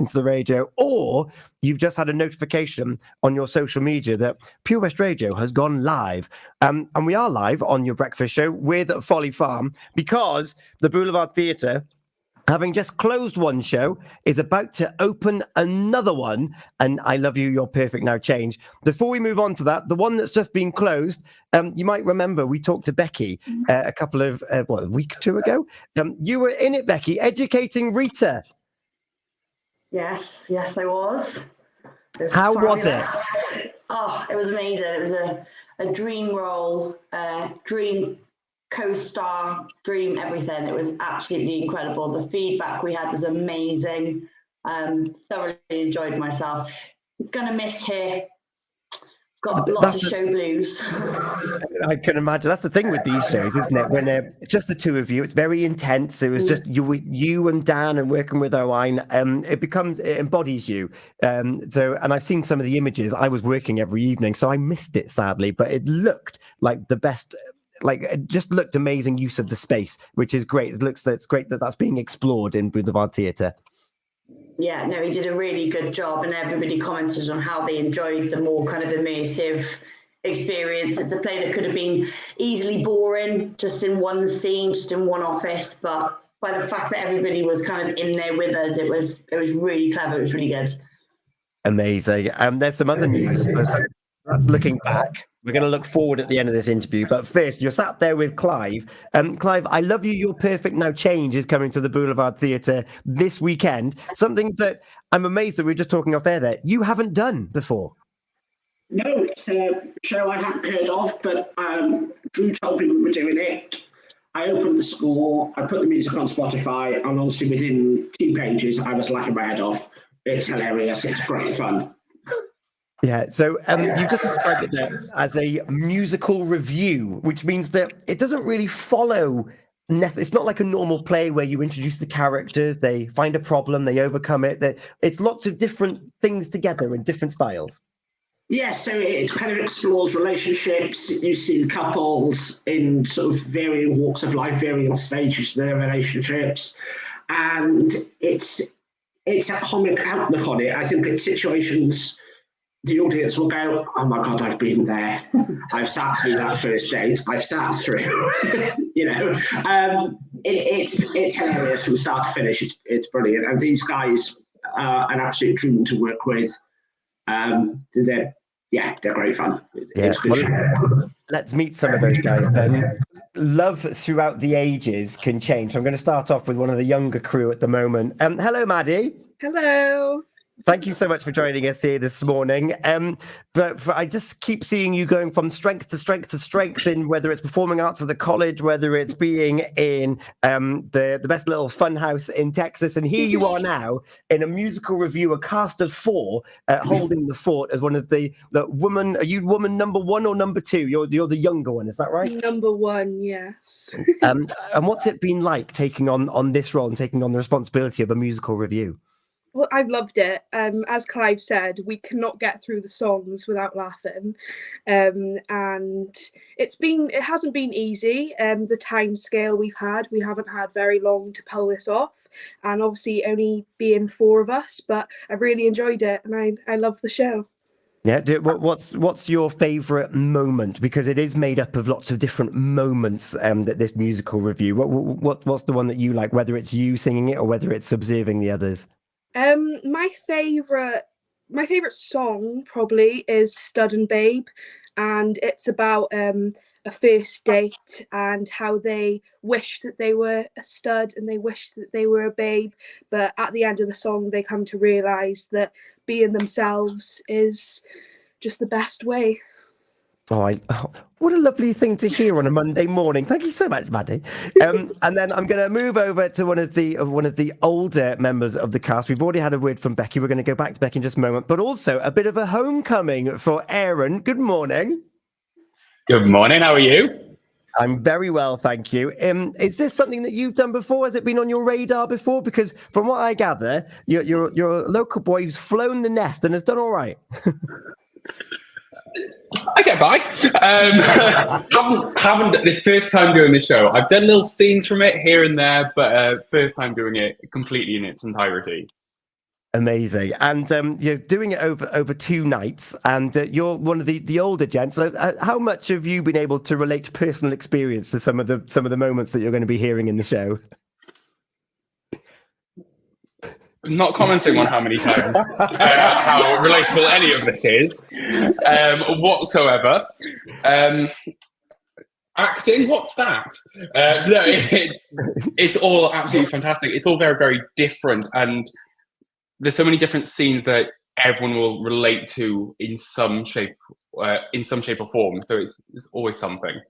to the radio, or you've just had a notification on your social media that Pure West Radio has gone live. And we are live on your breakfast show with Folly Farm, because the Boulevard Theatre, having just closed one show, is about to open another one. And I Love You, You're Perfect Now Change. Before we move on to that, the one that's just been closed, you might remember we talked to Becky a couple of, a week or two ago. You were in it, Becky, educating Rita. Yes, I was. How was it? Oh, it was amazing. It was a dream role, dream co-star, dream everything. It was absolutely incredible. The feedback we had was amazing. Thoroughly enjoyed myself. Gonna miss here. Got lots of show blues. I can imagine. That's the thing with these shows, isn't it? When just the two of you, it's very intense. It was just you and Dan, and working with Owain. It embodies you. And I've seen some of the images. I was working every evening, so I missed it sadly. But it looked like the best. Like, it just looked amazing use of the space, which is great. It's great that that's being explored in Boulevard Theatre. Yeah, no, he did a really good job, and everybody commented on how they enjoyed the more kind of immersive experience. It's a play that could have been easily boring, just in one scene, just in one office, but by the fact that everybody was kind of in there with us, it was really clever. It was really good. Amazing. There's some other news. That's looking back. We're going to look forward at the end of this interview. But first, you're sat there with Clive. Clive, I Love You, You're Perfect Now Change is coming to the Boulevard Theatre this weekend. Something that I'm amazed that we were just talking off air there. You haven't done before. No, it's a show I hadn't heard of, but Drew told me we were doing it. I opened the score, I put the music on Spotify, and honestly, within 2 pages, I was laughing my head off. It's hilarious. It's great fun. Yeah, so you just described it there as a musical review, which means that it doesn't really follow. It's not like a normal play where you introduce the characters, they find a problem, they overcome it. It's lots of different things together in different styles. Yeah, so it kind of explores relationships. You see couples in sort of varying walks of life, varying stages of their relationships, and it's a comic outlook on it. I think it's situations the audience will go, oh my God, I've been there. I've sat through that first date. I've sat through, it's hilarious from start to finish. It's brilliant. And these guys are an absolute dream to work with. They're great fun. It's good show. Let's meet some of those guys then. Love throughout the ages can change. So I'm going to start off with one of the younger crew at the moment. Hello, Maddie. Hello. Thank you so much for joining us here this morning. I just keep seeing you going from strength to strength to strength in whether it's performing arts at the college, whether it's being in the best little fun house in Texas. And here you are now in a musical review, a cast of 4 holding the fort as one of the woman. Are you woman number 1 or number 2? You're the younger one, is that right? Number 1, yes. And what's it been like taking on this role and taking on the responsibility of a musical review? Well, I've loved it. As Clive said, we cannot get through the songs without laughing, and it hasn't been easy. The time scale we haven't had very long to pull this off, and obviously only being 4 of us. But I really enjoyed it, and I love the show. Yeah. What's your favourite moment? Because it is made up of lots of different moments. That this musical review. What's the one that you like? Whether it's you singing it or whether it's observing the others. My favorite song probably is Stud and Babe, and it's about a first date and how they wish that they were a stud and they wish that they were a babe, but at the end of the song they come to realise that being themselves is just the best way. What a lovely thing to hear on a Monday morning. Thank you so much, Maddie. And then I'm going to move over to one of the older members of the cast. We've already had a word from Becky. We're going to go back to Becky in just a moment, but also a bit of a homecoming for Aaron. Good morning. Good morning. How are you? I'm very well, thank you. Is this something that you've done before? Has it been on your radar before? Because from what I gather, you're a local boy who's flown the nest and has done all right. I get by. Haven't this first time doing the show. I've done little scenes from it here and there, but first time doing it completely in its entirety. Amazing. And you're doing it over 2 nights, and you're one of the older gents. So, how much have you been able to relate personal experience to some of the moments that you're going to be hearing in the show? Not commenting on how many times, how relatable any of this is, whatsoever. Acting, what's that? No, it's all absolutely fantastic. It's all very, very different, and there's so many different scenes that everyone will relate to in some shape or form. So it's always something.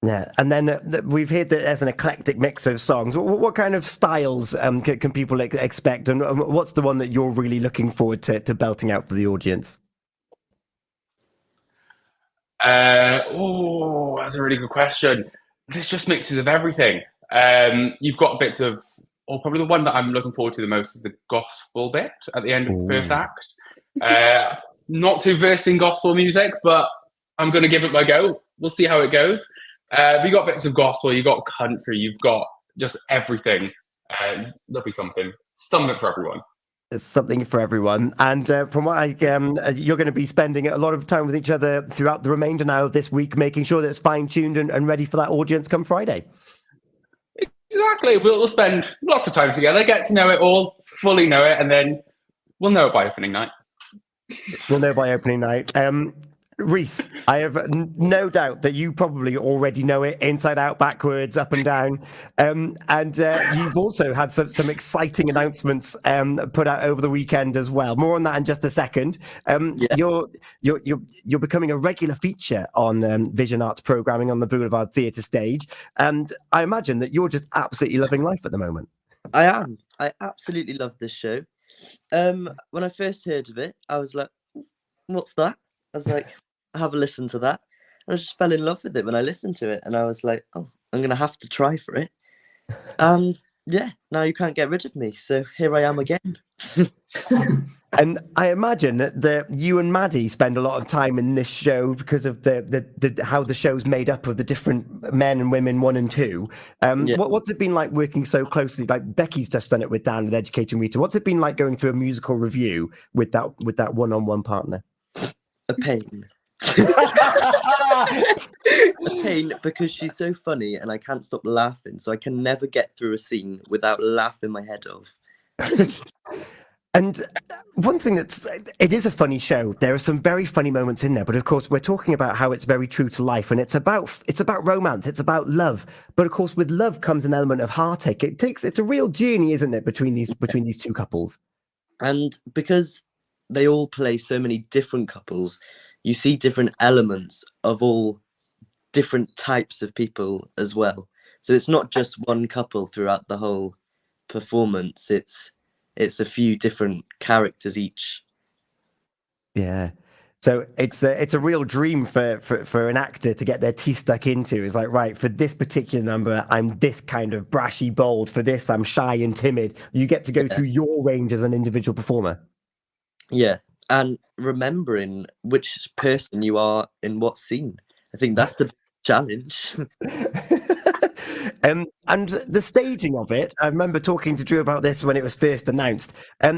Yeah, and then we've heard that there's an eclectic mix of songs. What kind of styles can people expect, and what's the one that you're really looking forward to belting out for the audience? That's a really good question. There's just mixes of everything. You've got bits of, or probably the one that I'm looking forward to the most is the gospel bit at the end of the first act. Not too versed in gospel music, but I'm going to give it my go. We'll see how it goes. You got bits of gospel, you've got country, you've got just everything. There'll be something for everyone. It's something for everyone. And from what you're going to be spending a lot of time with each other throughout the remainder now of this week, making sure that it's fine-tuned and ready for that audience come Friday. Exactly. We'll spend lots of time together, get to know it all, fully know it, and then we'll know it by opening night. We'll know by opening night. Reese, I have no doubt that you probably already know it inside out, backwards, up and down. And you've also had some exciting announcements put out over the weekend as well. More on that in just a second. You're becoming a regular feature on Vision Arts programming on the Boulevard Theatre stage. And I imagine that you're just absolutely loving life at the moment. I am. I absolutely love this show. When I first heard of it, I was like, what's that? I was like, have a listen to that. And I just fell in love with it when I listened to it, and I was like, oh, I'm gonna have to try for it. Yeah, now you can't get rid of me, so here I am again. And I imagine that you and Maddie spend a lot of time in this show because of the how the show's made up of the different men and women 1 and 2. What's it been like working so closely? Like Becky's just done it with Dan with Educating Rita. What's it been like going through a musical review with that one-on-one partner? A pain. A pain because she's so funny and I can't stop laughing, so I can never get through a scene without laughing my head off. And one thing it is a funny show. There are some very funny moments in there, but of course we're talking about how it's very true to life, and it's about romance, it's about love. But of course, with love comes an element of heartache. It's a real journey, isn't it, between these two couples? And because they all play so many different couples, you see different elements of all different types of people as well. So it's not just one couple throughout the whole performance. It's a few different characters each. Yeah. So it's a real dream for an actor to get their teeth stuck into. It's like, right, for this particular number, I'm this kind of brashy, bold. For this, I'm shy and timid. You get to go through your range as an individual performer. Yeah. And remembering which person you are in what scene. I think that's the challenge. And the staging of it, I remember talking to Drew about this when it was first announced.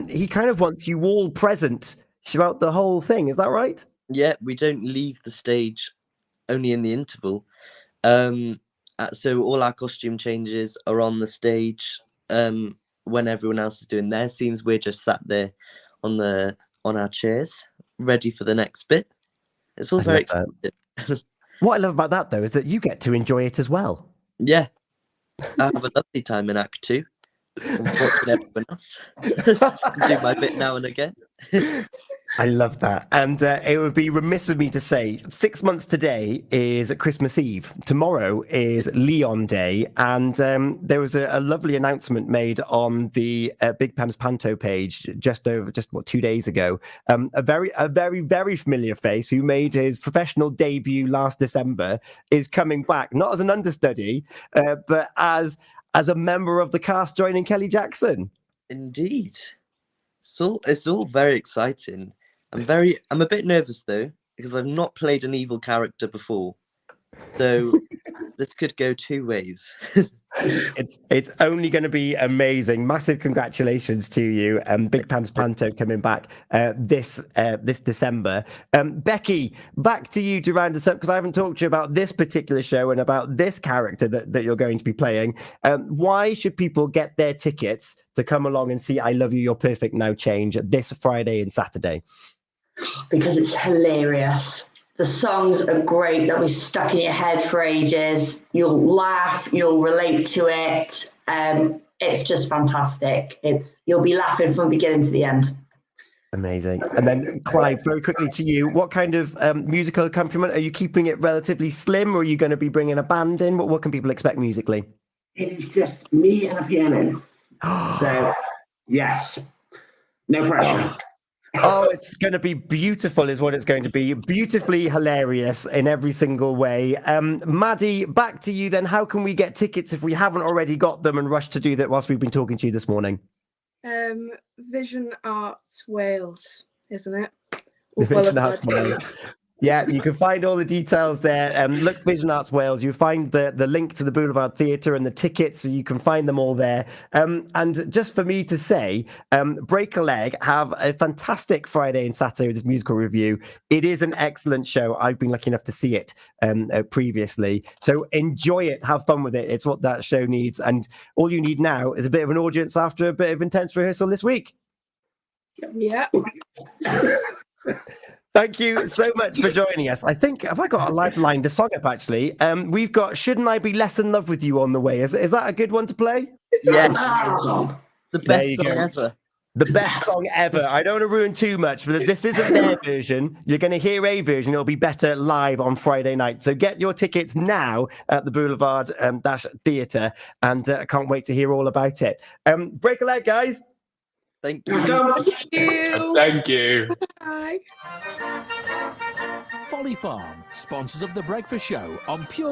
He kind of wants you all present throughout the whole thing. Is that right? Yeah, we don't leave the stage only in the interval. So all our costume changes are on the stage. When everyone else is doing their scenes, we're just sat there on our chairs, ready for the next bit. It's all very exciting. What I love about that, though, is that you get to enjoy it as well. Yeah. I have a lovely time in Act 2. I'm watching everyone else. Do my bit now and again. I love that. And it would be remiss of me to say 6 months today is Christmas Eve. Tomorrow is Leon Day. And there was a lovely announcement made on the Big Pam's Panto page just 2 days ago. A very, very familiar face who made his professional debut last December is coming back, not as an understudy, but as a member of the cast joining Kelly Jackson. Indeed. It's all very exciting. I'm a bit nervous though, because I've not played an evil character before. So this could go two ways. It's only going to be amazing. Massive congratulations to you. Big Pants Panto coming back this December. Becky, back to you to round us up, because I haven't talked to you about this particular show and about this character that you're going to be playing. Why should people get their tickets to come along and see I Love You, You're Perfect Now Change this Friday and Saturday? Because it's hilarious. The songs are great. They'll be stuck in your head for ages. You'll laugh. You'll relate to it. It's just fantastic. You'll be laughing from beginning to the end. Amazing. And then, Clive, very quickly to you. What kind of musical accompaniment? Are you keeping it relatively slim, or are you going to be bringing a band in? What can people expect musically? It is just me and a piano. So, yes, no pressure. Oh, it's going to be beautiful is what it's going to be. Beautifully hilarious in every single way. Maddie, back to you then. How can we get tickets if we haven't already got them and rushed to do that whilst we've been talking to you this morning? Vision Arts Wales, isn't it? The Vision Arts Wales. Yeah, you can find all the details there. Look, Vision Arts Wales. You find the link to the Boulevard Theatre and the tickets, so you can find them all there. And just for me to say, Break a Leg have a fantastic Friday and Saturday with this musical review. It is an excellent show. I've been lucky enough to see it previously. So enjoy it, have fun with it. It's what that show needs. And all you need now is a bit of an audience after a bit of intense rehearsal this week. Yeah. Thank you so much for joining us. I think, have I got a line to song up actually? We've got Shouldn't I Be Less in Love with You on the way. Is that a good one to play? Yes, Song. the best song ever. The best song ever. I don't want to ruin too much, but this isn't their version. You're going to hear a version. It'll be better live on Friday night. So get your tickets now at the Boulevard Theatre, and I can't wait to hear all about it. Break a leg, guys. Thank you. Thank you. Thank you. Bye. Folly Farm, sponsors of The Breakfast Show on Pure